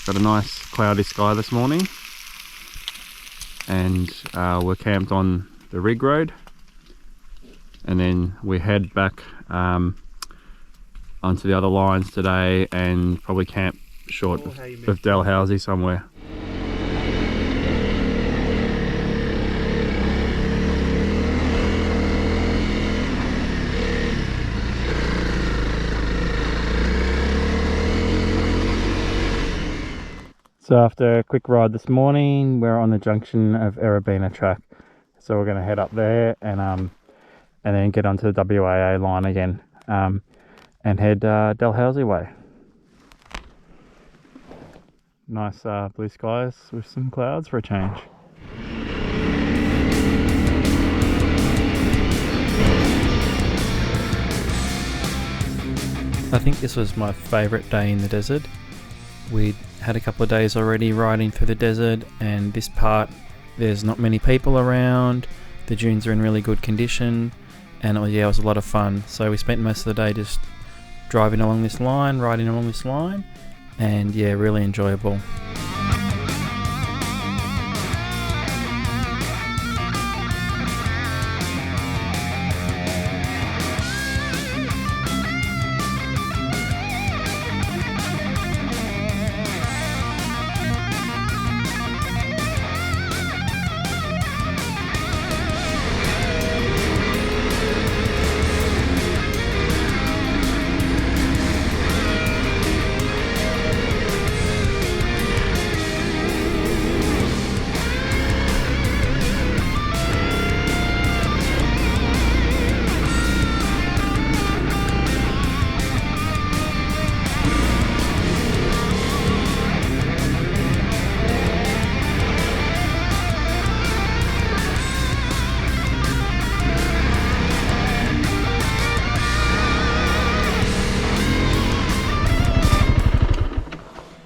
Got a nice cloudy sky this morning, and we're camped on the rig road, and then we head back onto the other lines today and probably camp short of Dalhousie somewhere. So after a quick ride this morning, we're on the junction of Oodnadatta Track. So we're going to head up there and then get onto the WAA line again and head Dalhousie way. Nice blue skies with some clouds for a change. I think this was my favourite day in the desert. We'd had a couple of days already riding through the desert, and this part there's not many people around, the dunes are in really good condition, and it was a lot of fun. So we spent most of the day just driving along this line, riding along this line, and yeah, really enjoyable.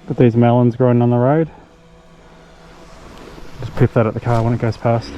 Got these melons growing on the road. Just pip that at the car when it goes past.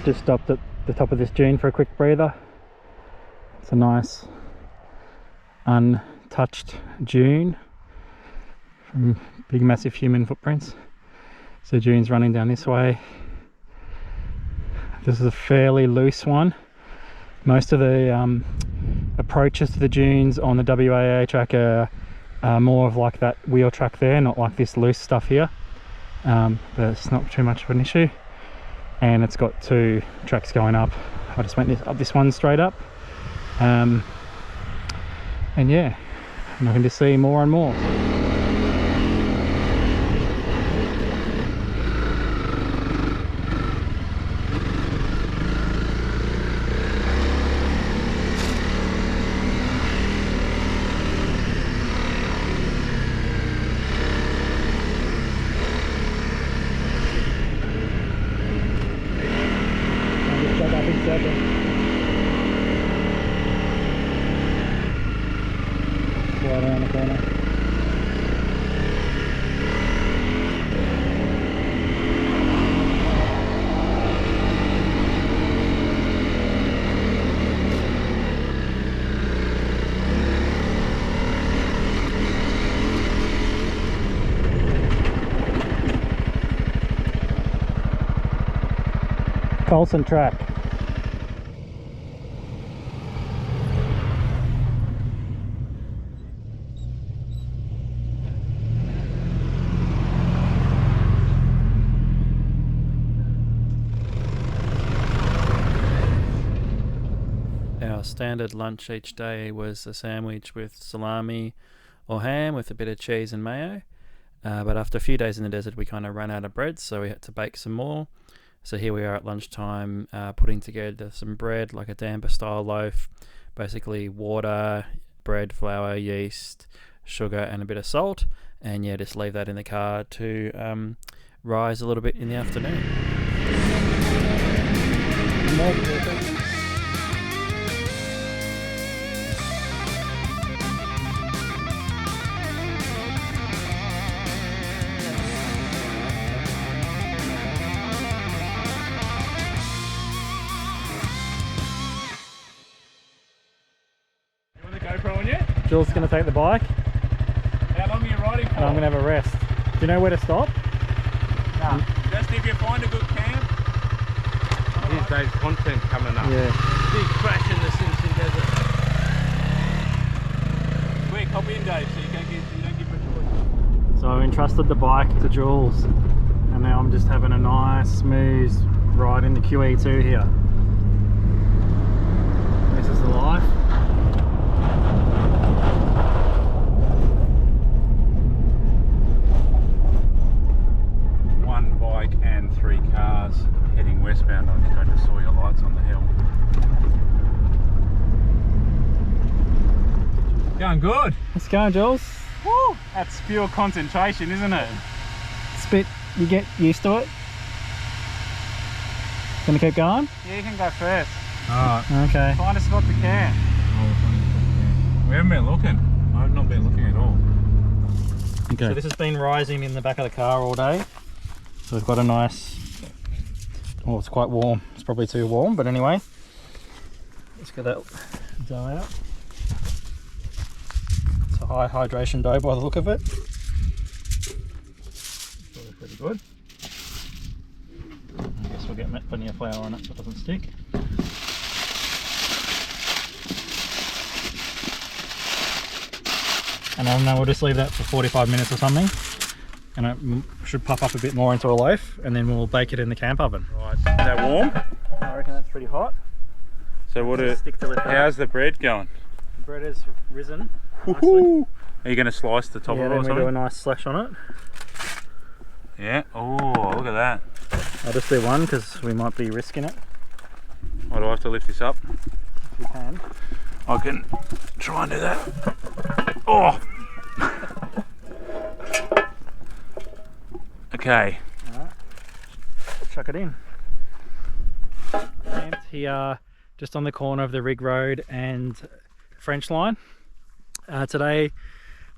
Just stopped at the top of this dune for a quick breather. It's a nice untouched dune from big massive human footprints. So dune's running down this way. This is a fairly loose one. Most of the approaches to the dunes on the WAA track are more of like that wheel track there, not like this loose stuff here, but it's not too much of an issue. And it's got two tracks going up. I just went up this one straight up, and yeah, I'm looking to see more and more. Right around the corner. Simpson Track. Our standard lunch each day was a sandwich with salami or ham with a bit of cheese and mayo. But after a few days in the desert, we kind of ran out of bread, so we had to bake some more. So here we are at lunchtime, putting together some bread, like a damper style loaf, basically water, bread, flour, yeast, sugar, and a bit of salt. And yeah, just leave that in the car to rise a little bit in the afternoon. You want the GoPro on yet? Jules is going to take the bike. How long are you riding for? And I'm going to have a rest. Do you know where to stop? No. Just if you find a good camp. These days content coming up. Yeah. Big crash in the Simpson Desert. Quick, hop in, Dave, so you don't give a choice. So I entrusted the bike to Jules, and now I'm just having a nice smooth ride in the QE2 here. This is the life. One bike and 3 cars heading westbound. I think I just saw your lights on the hill. Going good. Let's go, Jules. Woo! That's pure concentration, isn't it? Spit, you get used to it. Gonna keep going? Yeah, you can go first. Alright. Okay. Find a spot to camp. We haven't been looking. I've not been looking at all. Okay. So this has been rising in the back of the car all day. So we've got a nice, oh, it's quite warm. It's probably too warm, but anyway. Let's get that dough out. It's a high hydration dough by the look of it. Probably pretty good. I guess we'll get plenty of flour on it so it doesn't stick. And then we'll just leave that for 45 minutes or something. And it should puff up a bit more into a loaf, and then we'll bake it in the camp oven. Right. Is that warm? I reckon that's pretty hot. So how's the bread going? The bread has risen nicely. Woohoo! Are you going to slice the top Yeah, of it or then we do a something? nice slash on it. Yeah. Oh, look at that. I'll just do one because we might be risking it. Why do I have to lift this up? If you can. I can try and do that. Oh! Okay. Alright. Chuck it in. Camped here just on the corner of the Rig Road and French line. Today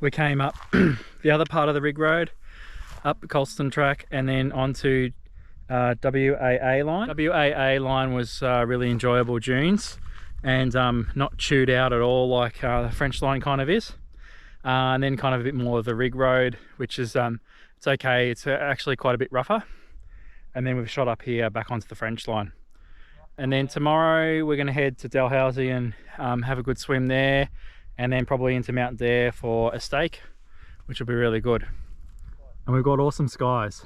we came up the other part of the Rig Road, up the Colston Track, and then onto WAA line. WAA line was really enjoyable dunes and not chewed out at all like the French line kind of is. And then kind of a bit more of the Rig Road, which is it's okay, it's actually quite a bit rougher. And then we've shot up here back onto the French line. And then tomorrow we're going to head to Dalhousie and have a good swim there, and then probably into Mount Dare for a steak, which will be really good. And we've got awesome skies.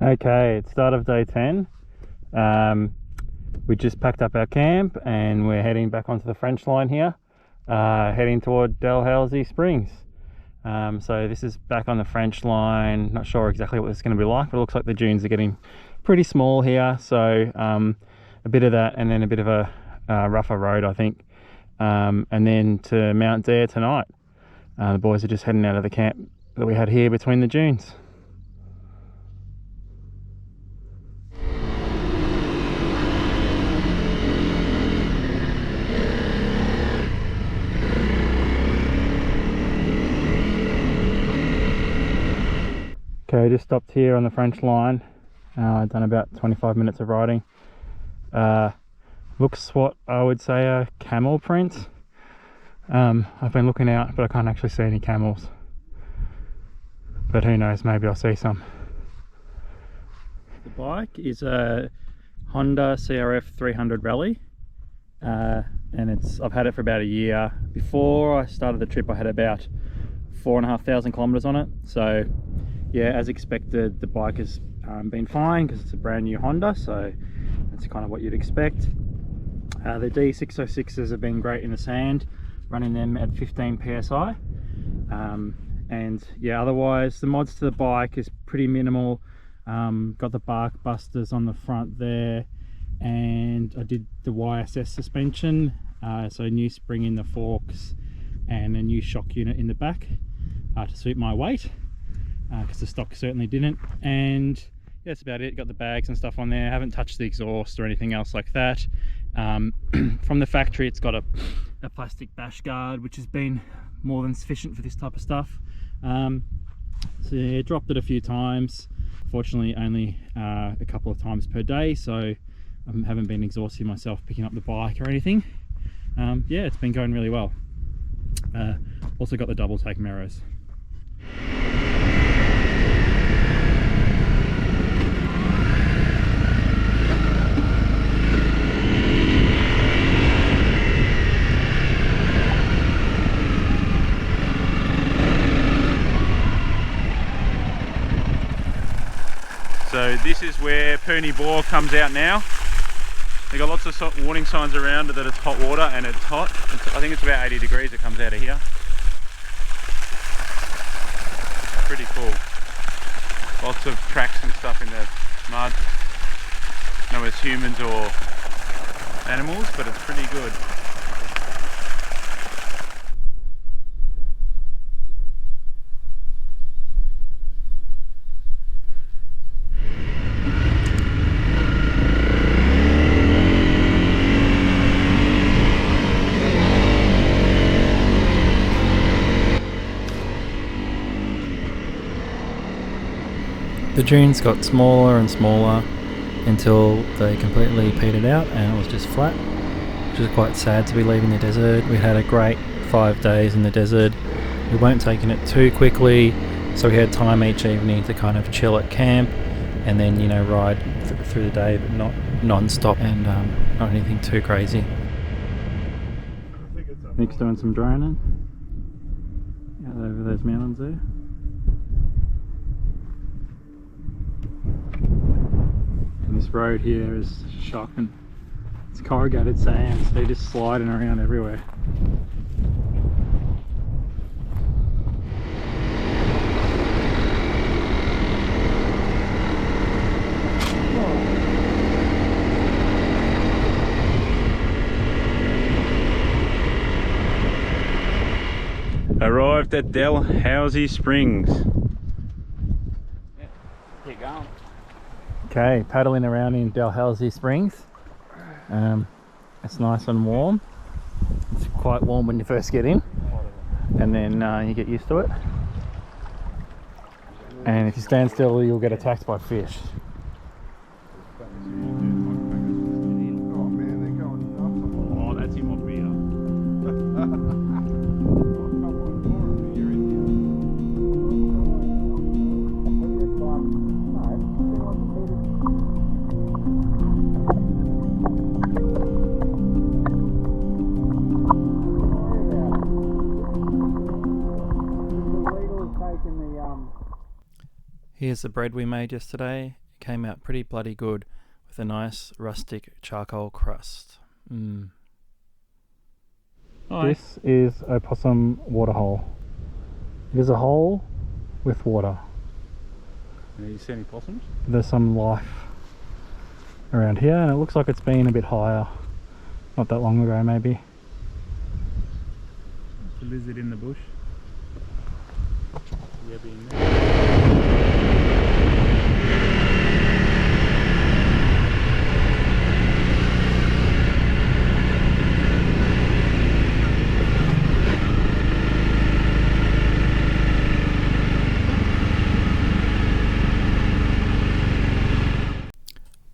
Okay, it's start of day 10. We just packed up our camp and we're heading back onto the French line here, heading toward Dalhousie Springs. So this is back on the French line. Not sure exactly what this is going to be like, but it looks like the dunes are getting pretty small here. So a bit of that, and then a bit of a rougher road, I think. And then to Mount Dare tonight. The boys are just heading out of the camp that we had here between the dunes. Okay, just stopped here on the French line. I've done about 25 minutes of riding. Looks what I would say a camel print. I've been looking out, but I can't actually see any camels. But who knows, maybe I'll see some. The bike is a Honda CRF300 Rally. And I've had it for about a year. Before I started the trip, I had about 4,500 kilometers on it. So yeah, as expected, the bike has been fine because it's a brand new Honda, so that's kind of what you'd expect. The D606s have been great in the sand, running them at 15 psi. And yeah, otherwise the mods to the bike is pretty minimal. Got the bark busters on the front there, and and I did the YSS suspension, so a new spring in the forks and a new shock unit in the back to suit my weight, because the stock certainly didn't. And yeah, that's about it. Got the bags and stuff on there. I haven't touched the exhaust or anything else like that. From the factory, it's got a plastic bash guard, which has been more than sufficient for this type of stuff. So yeah, dropped it a few times. Fortunately only a couple of times per day, so I haven't been exhausting myself picking up the bike or anything. Yeah, it's been going really well. Also got the double take mirrors. So this is where Pooney Bore comes out now. They've got lots of warning signs around that it's hot water, and it's hot. I think it's about 80 degrees it comes out of here. Pretty cool. Lots of tracks and stuff in the mud. No, it's humans or animals, but it's pretty good. The dunes got smaller and smaller until they completely petered out and it was just flat, which is quite sad to be leaving the desert. We had a great 5 days in the desert. We weren't taking it too quickly, so we had time each evening to kind of chill at camp and then, you know, ride through the day, but not non-stop and not anything too crazy. Nick's doing some droning out over those mountains there. And this road here is shocking. It's corrugated sand, so they're just sliding around everywhere. Arrived at Dalhousie Springs. Keep going. Okay, paddling around in Dalhousie Springs. It's nice and warm. It's quite warm when you first get in, and then you get used to it. And if you stand still, you'll get attacked by fish. Oh, that's him up here. Here's the bread we made yesterday. It came out pretty bloody good with a nice rustic charcoal crust. This is a possum waterhole. It is a hole with water. You see any possums? There's some life around here, and it looks like it's been a bit higher not that long ago, maybe. It's a lizard in the bush. Yeah, being there.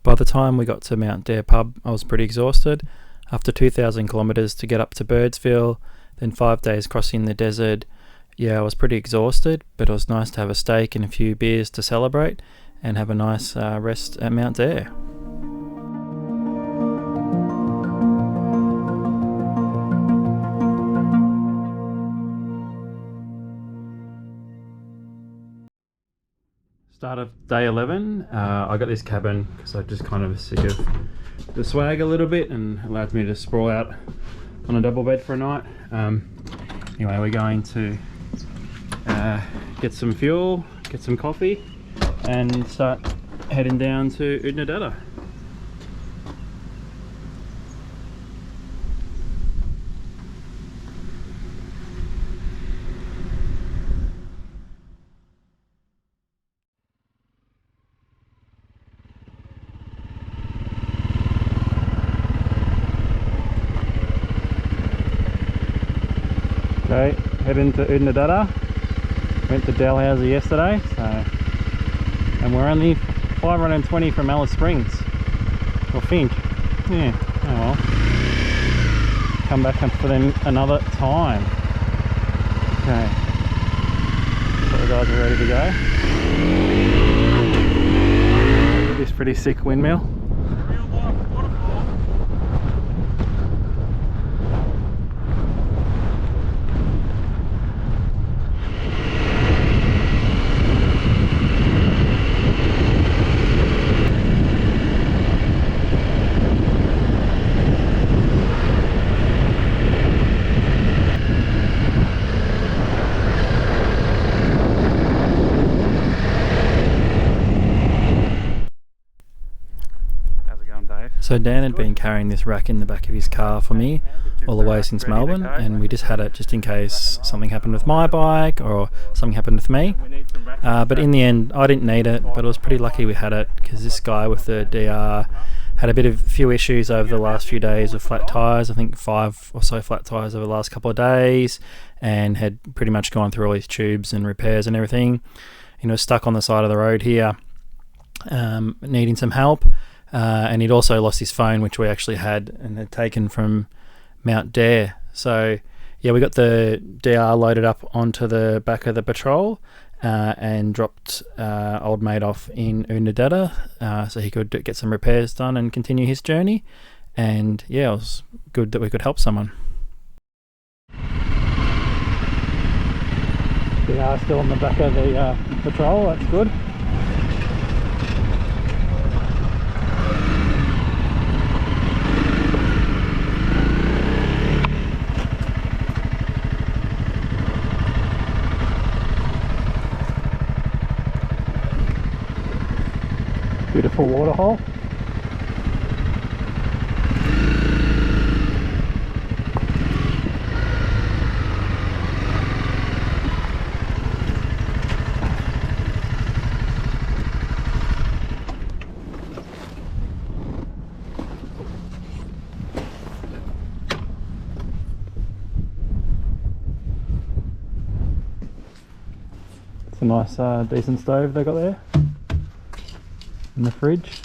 By the time we got to Mount Dare Pub, I was pretty exhausted. After 2,000 kilometres to get up to Birdsville, then 5 days crossing the desert, yeah, I was pretty exhausted, but it was nice to have a steak and a few beers to celebrate and have a nice rest at Mount Dare. Start of day 11. I got this cabin because I just kind of sick of the swag a little bit, and allowed me to sprawl out on a double bed for a night. Anyway, we're going to get some fuel, get some coffee, and start heading down to Oodnadatta. Okay, heading to Oodnadatta. Went to Dalhousie yesterday, and we're only 520 from Alice Springs, I think. Yeah, oh well. Come back for them another time. Okay, so the guys are ready to go. This pretty sick windmill. So Dan had been carrying this rack in the back of his car for me all the way since Melbourne, and we just had it just in case something happened with my bike or something happened with me. But in the end, I didn't need it, but I was pretty lucky we had it because this guy with the DR had a few issues over the last few days with flat tyres. I think 5 or so flat tyres over the last couple of days, and had pretty much gone through all his tubes and repairs and everything. You know, stuck on the side of the road here, needing some help. And he'd also lost his phone, which we actually had and had taken from Mount Dare. So yeah, we got the DR loaded up onto the back of the patrol and dropped old mate off in Oodnadatta so he could get some repairs done and continue his journey. And yeah, it was good that we could help someone. DR still on the back of the patrol, that's good. Beautiful waterhole. It's a nice decent stove they got there in the fridge.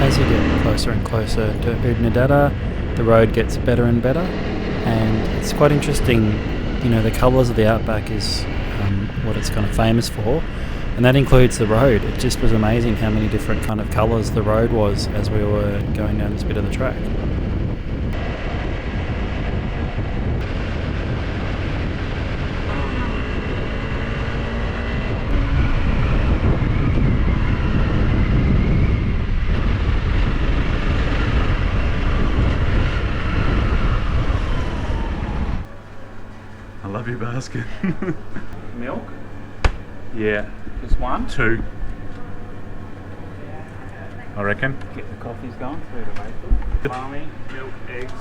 As you get closer and closer to Oodnadatta, the road gets better and better, and it's quite interesting. You know, the colours of the outback is what it's kind of famous for, and that includes the road. It just was amazing how many different kind of colours the road was as we were going down this bit of the track. I love your basket. Milk? Yeah. Just one? 2. I reckon. Get the coffees going through the maple. Barley, milk, eggs.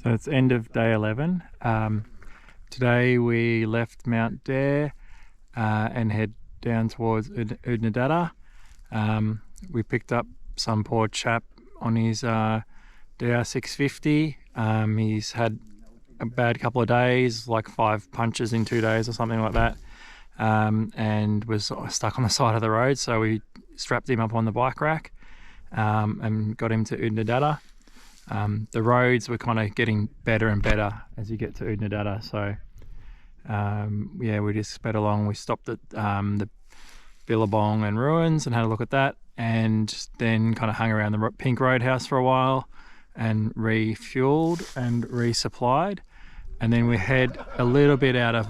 So it's end of day 11. Today we left Mount Dare and head down towards Oodnadatta. We picked up some poor chap on his DR650. He's had a bad couple of days, like 5 punches in 2 days or something like that, and was stuck on the side of the road. So we strapped him up on the bike rack and got him to Oodnadatta. the roads were kind of getting better and better as you get to Oodnadatta. So yeah, we just sped along. We stopped at the Billabong and Ruins and had a look at that, and then kind of hung around the Pink Roadhouse for a while and refueled and resupplied. And then we head a little bit out of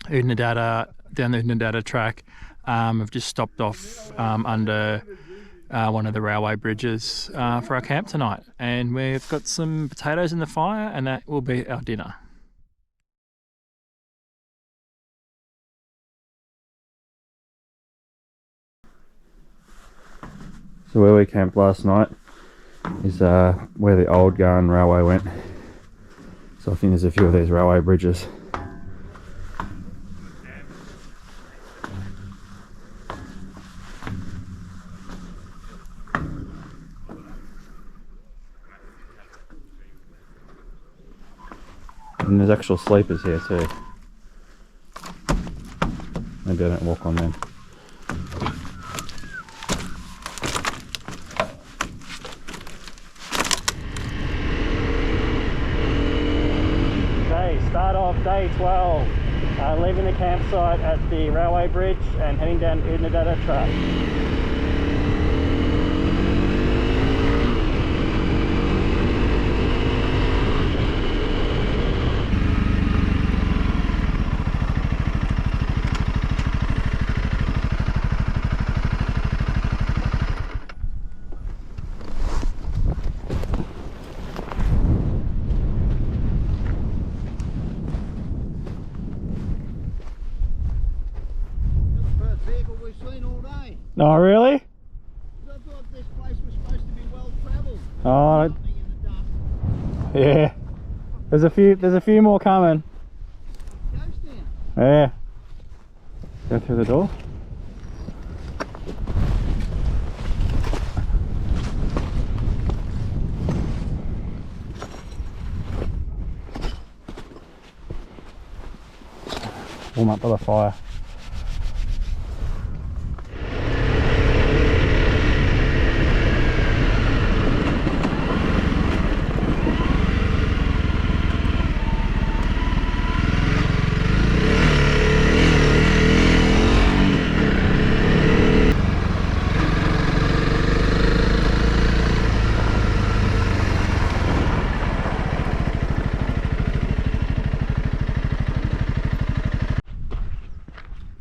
Oodnadatta, down the Oodnadatta Track. We've just stopped off under one of the railway bridges for our camp tonight, and we've got some potatoes in the fire, and that will be our dinner. So where we camped last night is where the old Garn Railway went. So I think there's a few of these railway bridges. And there's actual sleepers here too. Maybe I don't walk on them. Okay, start off day 12. Leaving the campsite at the railway bridge and heading down Oodnadatta Track. Oh, really? I thought this place was supposed to be well travelled. Oh, yeah. There's a few more coming. Ghost town. Yeah. Go through the door. Warm up by the fire.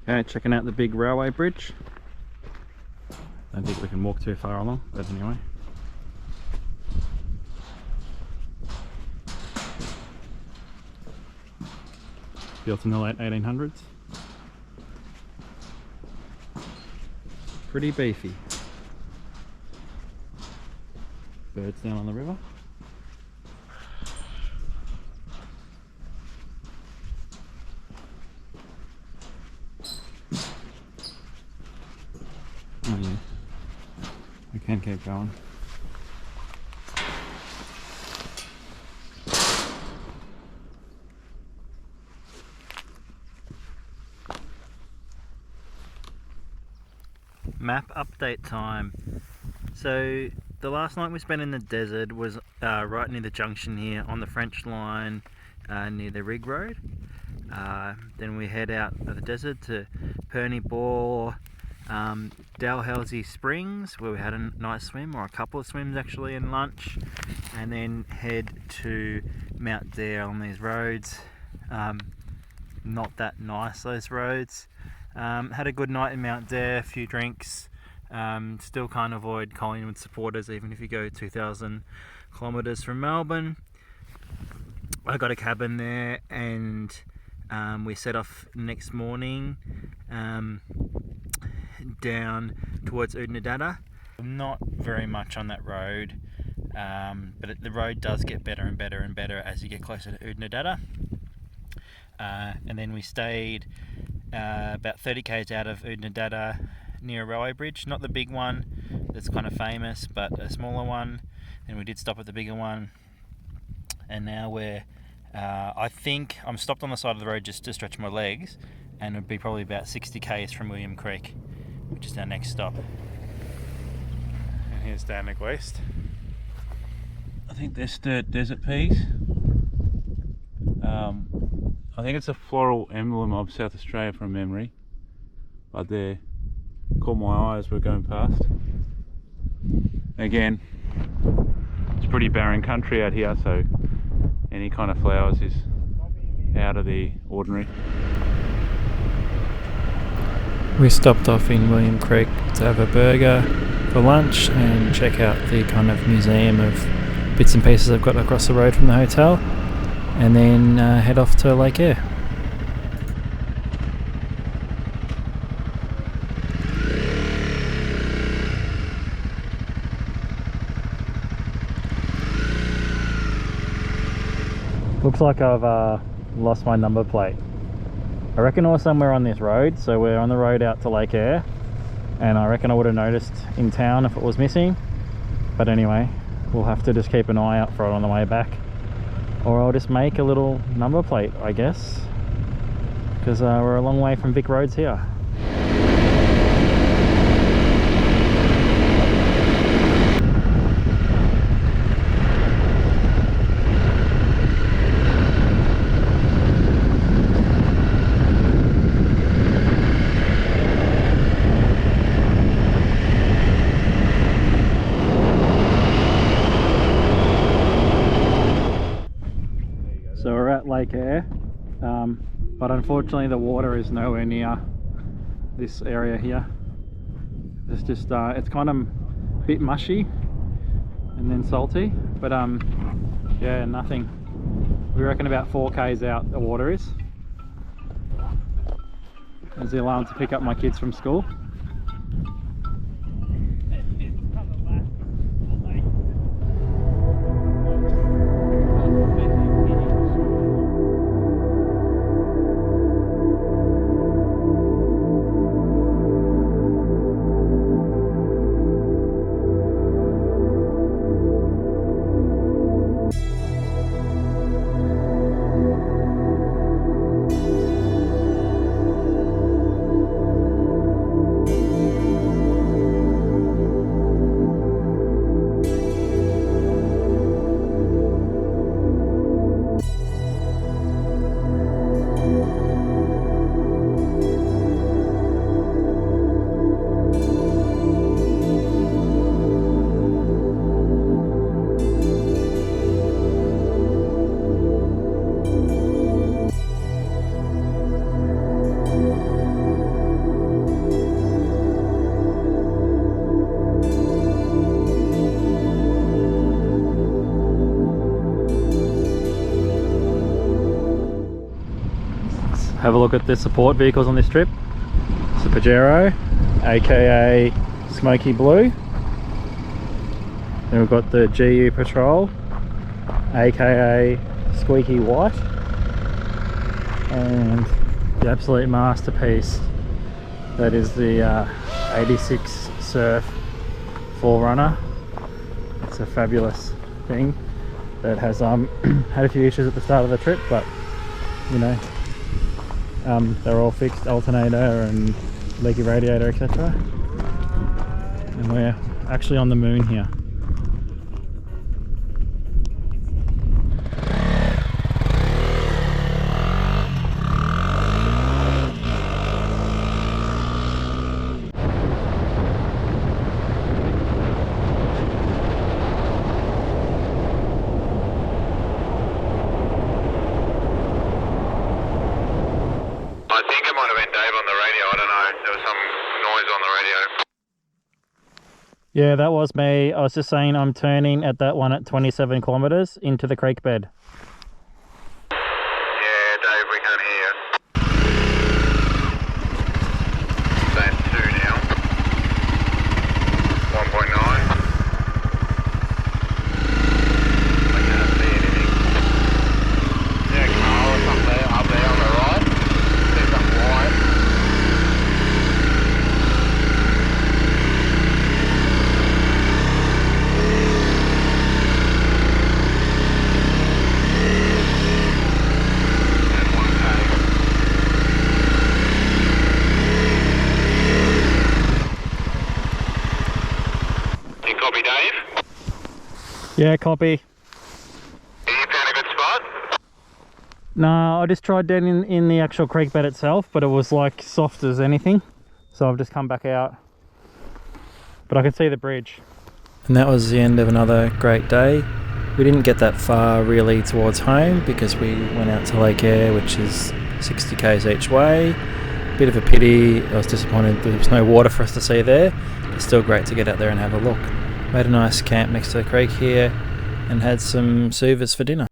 Okay, checking out the big railway bridge. Don't think we can walk too far along, but anyway. Built in the late 1800s. Pretty beefy. Birds down on the river. Oh yeah, we can keep going. Map update time. So the last night we spent in the desert was right near the junction here on the French line near the Rig Road. Then we head out of the desert to Perny Bore, Dalhousie Springs, where we had a nice swim, or a couple of swims actually, and lunch, and then head to Mount Dare on these roads. Not that nice, those roads. Had a good night in Mount Dare, a few drinks. Still can't avoid Collingwood supporters even if you go 2,000 kilometres from Melbourne. I got a cabin there, and we set off next morning down towards Oodnadatta. Not very much on that road, but the road does get better and better and better as you get closer to Oodnadatta. And then we stayed about 30 k's out of Oodnadatta near a railway bridge, not the big one that's kind of famous, but a smaller one. And we did stop at the bigger one, and now we're I think I'm stopped on the side of the road just to stretch my legs, and it'd be probably about 60 k's from William Creek, which is our next stop. And here's Danwick West. I think they're stirred desert peas. I think it's a floral emblem of South Australia from memory, but they caught my eye as we're going past. Again, it's pretty barren country out here, so any kind of flowers is out of the ordinary. We stopped off in William Creek to have a burger for lunch and check out the kind of museum of bits and pieces I've got across the road from the hotel, and then head off to Lake Eyre. Looks like I've lost my number plate. I reckon it was somewhere on this road, so we're on the road out to Lake Eyre, and I reckon I would have noticed in town if it was missing. But anyway, we'll have to just keep an eye out for it on the way back, or I'll just make a little number plate, I guess, because we're a long way from Vic Roads here. So we're at Lake Eyre, but unfortunately the water is nowhere near this area here. It's just it's kind of a bit mushy and then salty, but yeah, nothing. We reckon about 4 k's out the water is. There's the alarm to pick up my kids from school. Have a look at the support vehicles on this trip. It's a Pajero, aka Smoky Blue. Then we've got the GU Patrol, aka Squeaky White, and the absolute masterpiece that is the 86 Surf 4Runner. It's a fabulous thing that has had a few issues at the start of the trip, but you know, they're all fixed, alternator and leaky radiator, etc. And we're actually on the moon here. I think it might have been Dave on the radio, I don't know, there was some noise on the radio. Yeah, that was me. I was just saying I'm turning at that one at 27 kilometers into the creek bed. Yeah, Dave, we can't hear you. Saying 2 now. 1.9. I can't see anything. Yeah, Carl, something up there on the right. There's something white. You copy, Dave? Yeah, copy. No, I just tried down in the actual creek bed itself, but it was like soft as anything. So I've just come back out. But I can see the bridge. And that was the end of another great day. We didn't get that far really towards home because we went out to Lake Eyre, which is 60 k's each way. Bit of a pity, I was disappointed there was no water for us to see there. It's still great to get out there and have a look. Made a nice camp next to the creek here and had some suvas for dinner.